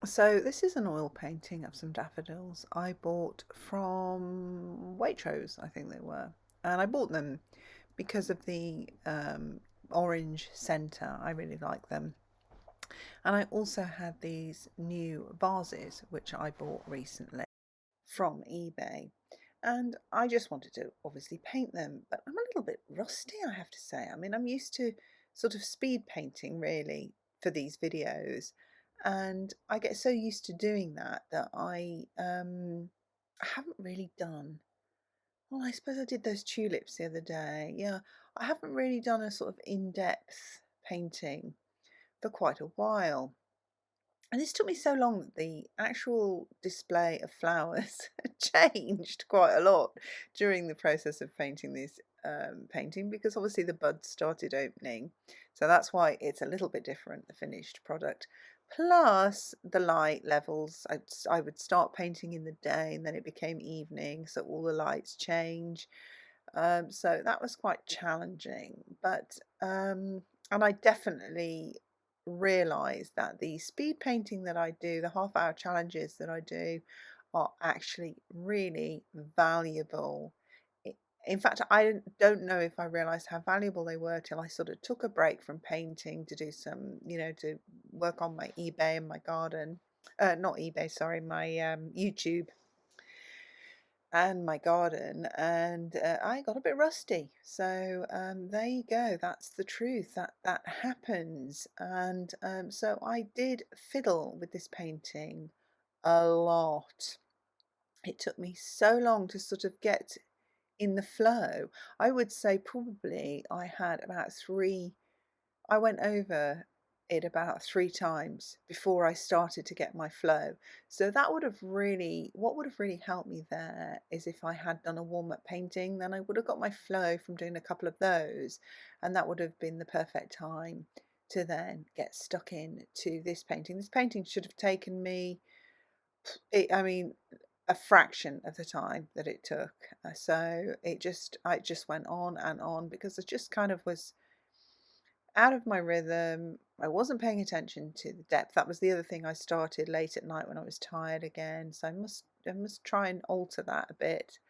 So this is an oil painting of some daffodils I bought from Waitrose, I think they were. And I bought them because of the orange centre. I really like them. And I also had these new vases, which I bought recently from eBay. And I just wanted to obviously paint them, but I'm a little bit rusty, I have to say. I mean, I'm used to sort of speed painting really for these videos, and I get so used to doing that I haven't really done. Well, I suppose I did those tulips the other day. Yeah, I haven't really done a sort of in-depth painting for quite a while. And this took me so long that the actual display of flowers changed quite a lot during the process of painting this painting, because obviously the buds started opening. So that's why it's a little bit different, the finished product. Plus the light levels. I would start painting in the day and then it became evening, so all the lights change. So that was quite challenging, and I definitely realised that the speed painting that I do, the half-hour challenges that I do, are actually really valuable. In fact, I don't know if I realised how valuable they were till I sort of took a break from painting to do some, to work on my eBay and my garden. Not eBay, sorry, my YouTube and my garden, and I got a bit rusty. So there you go. That's the truth. That happens. And so I did fiddle with this painting a lot. It took me so long to sort of get in the flow. I would say probably I had about three. I went over it about three times before I started to get my flow. So that would have really, what would have really helped me there is if I had done a warm-up painting, then I would have got my flow from doing a couple of those, and that would have been the perfect time to then get stuck in to this painting. This painting should have taken me, I mean, a fraction of the time that it took. So I just went on and on because I just kind of was out of my rhythm. I wasn't paying attention to the depth. That was the other thing. I started late at night when I was tired again. So I must try and alter that a bit.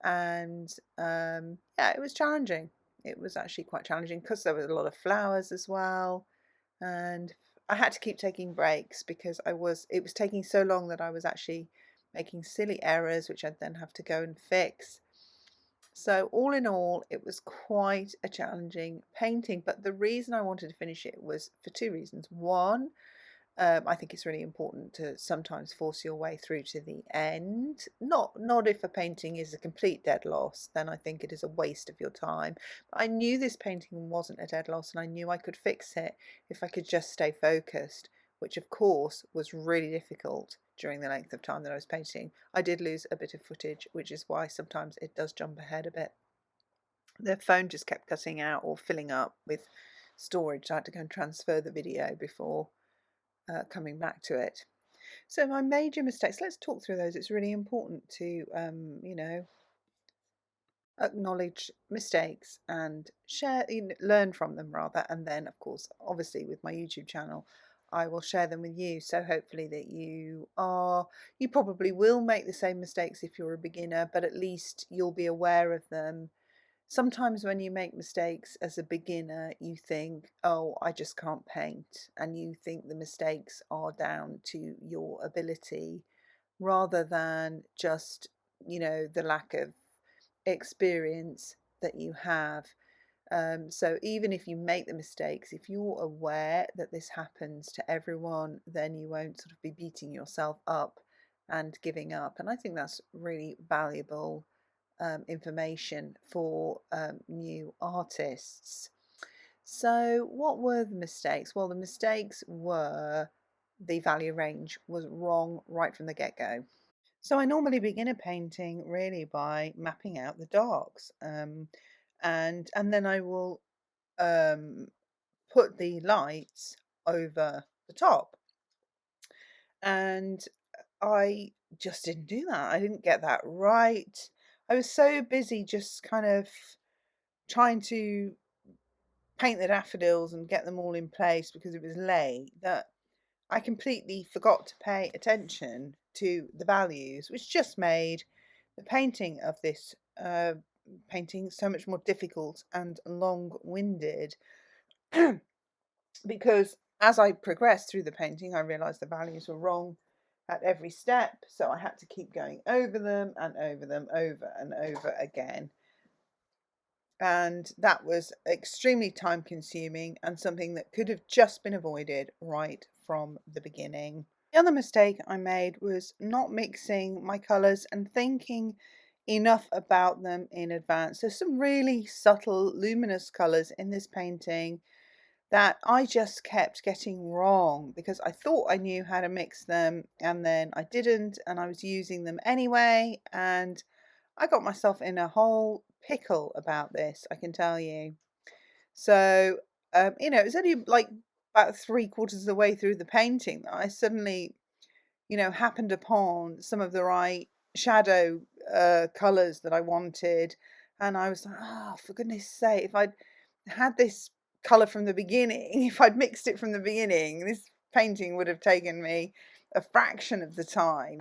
And yeah, it was challenging. It was actually quite challenging because there was a lot of flowers as well. And I had to keep taking breaks because it was taking so long that I was actually making silly errors, which I'd then have to go and fix. So all in all, it was quite a challenging painting, but the reason I wanted to finish it was for two reasons. One, I think it's really important to sometimes force your way through to the end. Not if a painting is a complete dead loss, then I think it is a waste of your time. But I knew this painting wasn't a dead loss, and I knew I could fix it if I could just stay focused, which of course was really difficult during the length of time that I was painting. I did lose a bit of footage, which is why sometimes it does jump ahead a bit. The phone just kept cutting out or filling up with storage, so I had to go and transfer the video before coming back to it. So my major mistakes, let's talk through those. It's really important to, acknowledge mistakes and share, learn from them rather. And then, of course, obviously with my YouTube channel, I will share them with you. So hopefully that you probably will make the same mistakes if you're a beginner, but at least you'll be aware of them. Sometimes when you make mistakes as a beginner, you think, oh, I just can't paint. And you think the mistakes are down to your ability rather than just, the lack of experience that you have. So even if you make the mistakes, if you're aware that this happens to everyone, then you won't sort of be beating yourself up and giving up. And I think that's really valuable information for new artists. So what were the mistakes? Well, the mistakes were the value range was wrong right from the get-go. So I normally begin a painting really by mapping out the darks, and then I will um, put the lights over the top. And I just didn't do that. I didn't get that right. I was so busy just kind of trying to paint the daffodils and get them all in place because it was late that I completely forgot to pay attention to the values, which just made the painting of this painting so much more difficult and long-winded. Because as I progressed through the painting, I realised the values were wrong at every step, so I had to keep going over them and over them, over and over again. And that was extremely time consuming and something that could have just been avoided right from the beginning. The other mistake I made was not mixing my colours and thinking enough about them in advance. There's some really subtle luminous colours in this painting that I just kept getting wrong because I thought I knew how to mix them and then I didn't, and I was using them anyway, and I got myself in a whole pickle about this, I can tell you. So, it was only like about 3/4 of the way through the painting that I suddenly, happened upon some of the right shadow colours that I wanted. And I was like, oh, for goodness sake, if I'd had this colour from the beginning, if I'd mixed it from the beginning, this painting would have taken me a fraction of the time.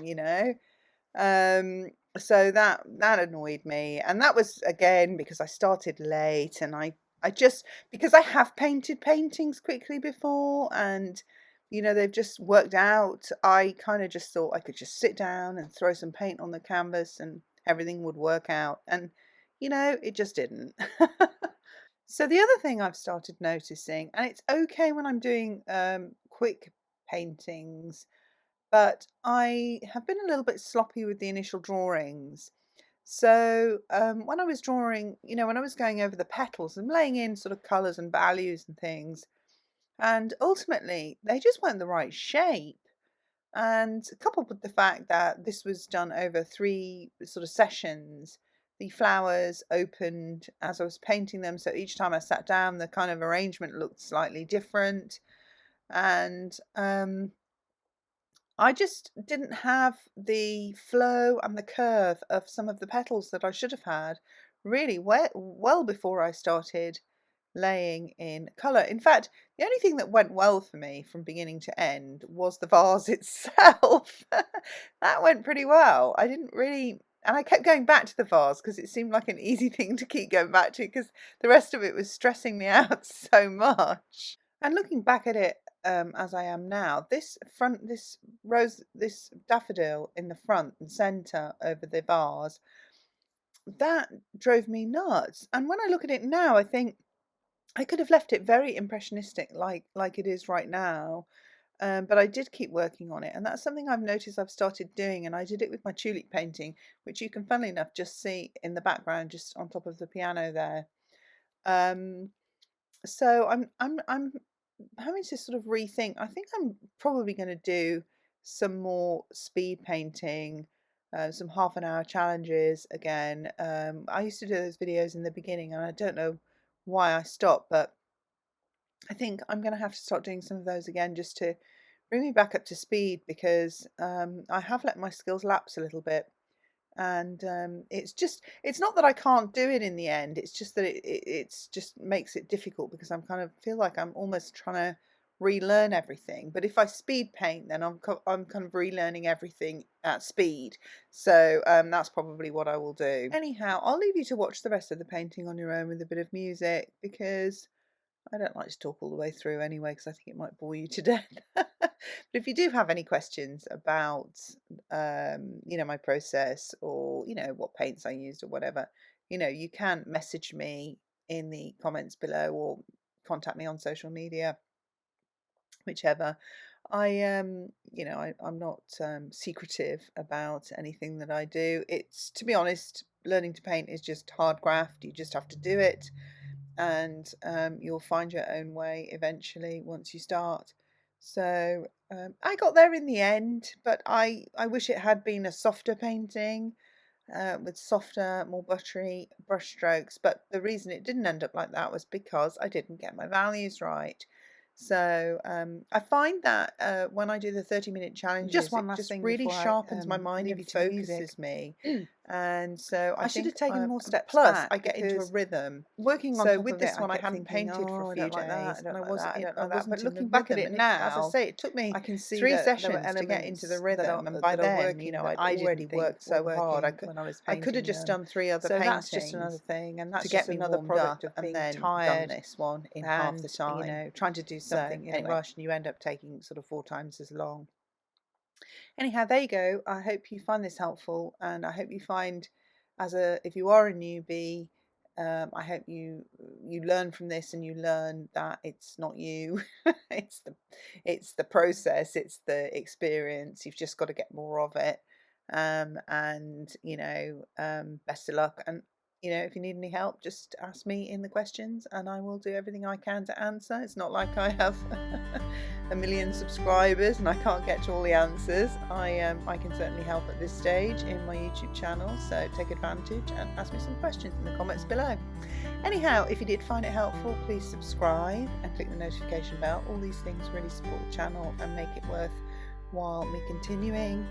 Um, so that annoyed me, and that was again because I started late, and I just, because I have painted paintings quickly before, and they've just worked out. I kind of just thought I could just sit down and throw some paint on the canvas and everything would work out, and it just didn't. So the other thing I've started noticing, and it's okay when I'm doing quick paintings, but I have been a little bit sloppy with the initial drawings. So when I was drawing, when I was going over the petals and laying in sort of colours and values and things, and ultimately they just weren't the right shape. And coupled with the fact that this was done over 3 sort of sessions, the flowers opened as I was painting them. So each time I sat down, the kind of arrangement looked slightly different. And I just didn't have the flow and the curve of some of the petals that I should have had really well before I started laying in colour. In fact, the only thing that went well for me from beginning to end was the vase itself. That went pretty well. I didn't really, and I kept going back to the vase because it seemed like an easy thing to keep going back to, because the rest of it was stressing me out so much. And looking back at it as I am now, this rose, this daffodil in the front and centre over the vase, that drove me nuts. And when I look at it now, I think I could have left it very impressionistic, like it is right now. But I did keep working on it, and that's something I've noticed I've started doing. And I did it with my tulip painting, which you can, funnily enough, just see in the background, just on top of the piano there. Um, so I'm having to sort of rethink. I think I'm probably going to do some more speed painting, some half an hour challenges again. I used to do those videos in the beginning, and I don't know why I stopped, but I think I'm going to have to start doing some of those again just to bring me back up to speed, because I have let my skills lapse a little bit. And it's not that I can't do it in the end, it's just that it's just makes it difficult, because I'm kind of feel like I'm almost trying to relearn everything. But if I speed paint, then I'm kind of relearning everything at speed. So that's probably what I will do. Anyhow, I'll leave you to watch the rest of the painting on your own with a bit of music, because I don't like to talk all the way through anyway, because I think it might bore you to death. But if you do have any questions about, my process, or, what paints I used or whatever, you can message me in the comments below, or contact me on social media, whichever. I'm not secretive about anything that I do. It's, to be honest, learning to paint is just hard graft. You just have to do it, and you'll find your own way eventually once you start. So I got there in the end, but I wish it had been a softer painting, with softer, more buttery brush strokes. But the reason it didn't end up like that was because I didn't get my values right. So I find that when I do the 30-minute challenges, Just one it last just thing really before I sharpens my mind leave and you to the music. focuses me. And so I should think have taken more steps plus back, I get into a because rhythm. working on So top with of this it, one, I I kept hadn't thinking, painted for oh, a I few don't like that, days, I don't and I like that, I don't like that. But wasn't in the looking back at rhythm. it And as I now, say, it took me I can see 3 that there were sessions to get into the elements rhythm, and by that are then, working that I'd I already didn't think worked were so hard. working when I was I could have painting just them. done 3 other So paintings that's just another thing, and to that's get just me another warmed product up, of and being then done tired this one in half the and, time. trying to do So something in a anyway, rush, and you end up taking sort of 4 times as long. Anyhow, there you go. I hope you find this helpful, and I hope you find, if you are a newbie, I hope you learn from this, and you learn that it's not you, it's the process, it's the experience. You've just got to get more of it, and best of luck. And if you need any help, just ask me in the questions, and I will do everything I can to answer. It's not like I have a million subscribers and I can't get to all the answers. I can certainly help at this stage in my YouTube channel, so take advantage and ask me some questions in the comments below. Anyhow, if you did find it helpful, please subscribe and click the notification bell. All these things really support the channel and make it worthwhile me continuing.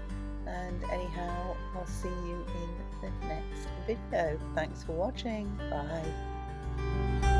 And anyhow, I'll see you in the next video. Thanks for watching. Bye.